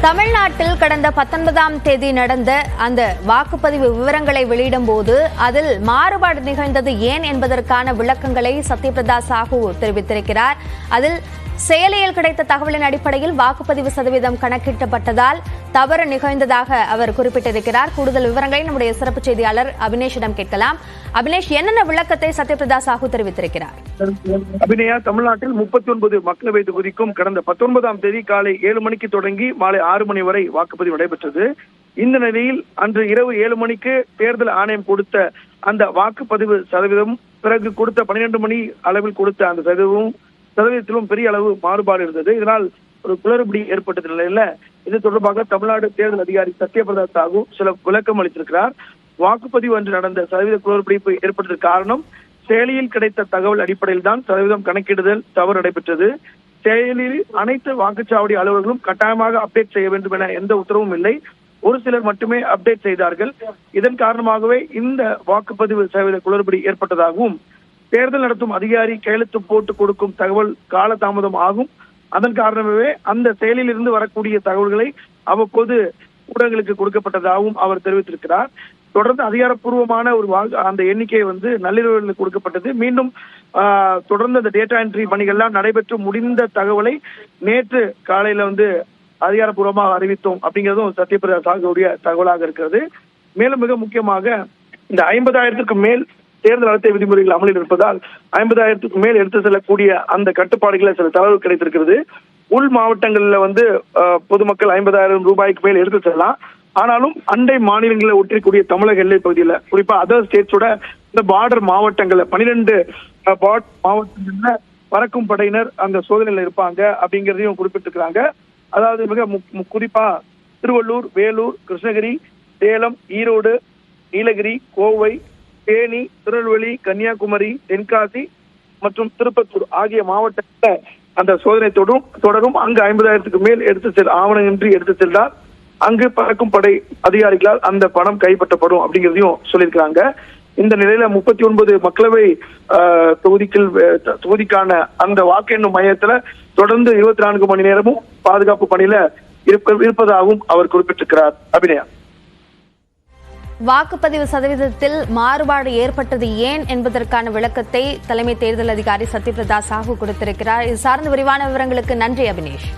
தமிழ்நாட்டில் கடந்த 19ஆம் தேதி நடந்த அந்த வாக்குப்பதிவு விவரங்களை வெளியிடும் போது அதில் மாறுபாடு நிகழ்ந்தது ஏன் என்பதற்கான விளக்கங்களை சத்யபிரதா சாஹூ தெரிவித்திருக்கிறார். அதில் செயலியில் கிடைத்த தகவலின் அடிப்படையில் வாக்குப்பதிவு சதவீதம் கணக்கிட்டப்பட்டதால் தவறு நிகழ்ந்ததாக அவர் குறிப்பிட்டிருக்கிறார். கூடுதல் விவரங்களை நம்முடைய சிறப்பு செய்தியாளர் அபினேஷிடம் கேட்கலாம். அபினேஷ், என்னென்ன விளக்கத்தை சத்யபிரதா சாஹூ தெரிவித்திருக்கிறார்? அபிநயா, தமிழ்நாட்டில் 39 மக்களவை தொகுதிக்கும் கடந்த 19ஆம் தேதி காலை 7 மணிக்கு தொடங்கி மாலை 6 மணி வரை வாக்குப்பதிவு நடைபெற்றது. இந்த நிலையில் அன்று இரவு 7 மணிக்கு தேர்தல் ஆணையம் கொடுத்த அந்த வாக்குப்பதிவு சதவீதம் பிறகு கொடுத்த 12 மணி அளவில் கொடுத்த அந்த சதவீதத்திலும் பெரிய அளவு மாறுபாடு இருந்தது. இதனால் ஒரு குளறுபடி ஏற்பட்ட நிலையில இது தொடர்பாக தமிழ்நாடு தேர்தல் அதிகாரி சத்யபிரதா சாஹூ சில விளக்கம் அளித்திருக்கிறார். வாக்குப்பதிவு அன்று நடந்த சதவீத குளறுபடி ஏற்பட்டதற்கு காரணம் செயலியில் கிடைத்த தகவல் அடிப்படையில் தான் சதவீதம் கணக்கிடுதல் தவறு நடைபெற்றது. செயலில் அனைத்து வாக்குச்சாவடி அலுவலர்களும் கட்டாயமாக அப்டேட் செய்ய வேண்டும் என எந்த உத்தரவும் இல்லை. ஒரு சிலர் மட்டுமே அப்டேட் செய்தார்கள். இதன் காரணமாகவே இந்த வாக்குப்பதிவு சதவீத குளறுபடி ஏற்பட்டதாகவும் தேர்தல் நடத்தும் அதிகாரி கையெழுத்து போட்டு கொடுக்கும் தகவல் காலதாமதம் ஆகும். அதன் காரணமாகவே அந்த செயலில் இருந்து வரக்கூடிய தகவல்களை அவ்வப்போது ஊடகங்களுக்கு கொடுக்கப்பட்டதாகவும் அவர் தெரிவித்திருக்கிறார். தொடர்ந்து அதிகாரப்பூர்வமான ஒரு அந்த எண்ணிக்கை நள்ளிரவில் கொடுக்கப்பட்டது. மீண்டும் தொடர்ந்து அந்த டேட்டா என்ட்ரி பணிகள்லாம் நடைபெற்று முடிந்த தகவலை நேற்று காலையில அதிகாரப்பூர்வமாக அறிவித்தோம் அப்படிங்கிறதும் சத்யபிரதா சாஹூடைய தகவலாக இருக்கிறது. மேலும் மிக முக்கியமாக இந்த 50,000க்கு மேல் தேர்தல் நடத்தை விதிமுறைகள் அமலில் இருப்பதால் 50,000க்கு மேல் எடுத்து செல்லக்கூடிய அந்த கட்டுப்பாடுகளை சில தளர்வு கிடைத்திருக்கிறது. உள் மாவட்டங்கள்ல பொதுமக்கள் 50,000 ரூபாய்க்கு மேல் எடுத்து செல்லலாம். ஆனாலும் அண்டை மாநிலங்களை ஒற்றிக்கூடிய தமிழக எல்லை பகுதியில குறிப்பா அதர் ஸ்டேட்ஸோட இந்த பார்டர் மாவட்டங்கள்ல 12 மாவட்டங்கள்ல பறக்கும் படையினர் அந்த சோதனையில இருப்பாங்க அப்படிங்கிறதையும் குறிப்பிட்டிருக்கிறாங்க. அதாவது மிக குறிப்பா திருவள்ளூர், வேலூர், கிருஷ்ணகிரி, சேலம், ஈரோடு, நீலகிரி, கோவை, தேனி, திருநெல்வேலி, கன்னியாகுமரி, தென்காசி மற்றும் திருப்பத்தூர் ஆகிய மாவட்டத்துல அந்த சோதனை தொடரும். அங்கு 50,000க்கு மேல் ஆவணமின்றி எடுத்து சென்றால் அங்கு பறக்கும் படை அதிகாரிகளால் அந்த பணம் கைப்பற்றப்படும் அப்படிங்கிறதையும் சொல்லியிருக்கிறாங்க. இந்த நிலையில 39 மக்களவை தொகுதிக்கான அந்த வாக்கு எண்ணும் மையத்துல தொடர்ந்து 24 மணி நேரமும் பாதுகாப்பு பணியில இருப்பதாகவும் அவர் குறிப்பிட்டிருக்கிறார். அபிநயா, வாக்குப்பதிவு சதவீதத்தில் மாறுபாடு ஏற்பட்டது ஏன் என்பதற்கான விளக்கத்தை தலைமை தேர்தல் அதிகாரி சத்யபிரதா சாஹூ கொடுத்திருக்கிறார். இது சார்ந்த விரிவான விவரங்களுக்கு நன்றி அபினேஷ்.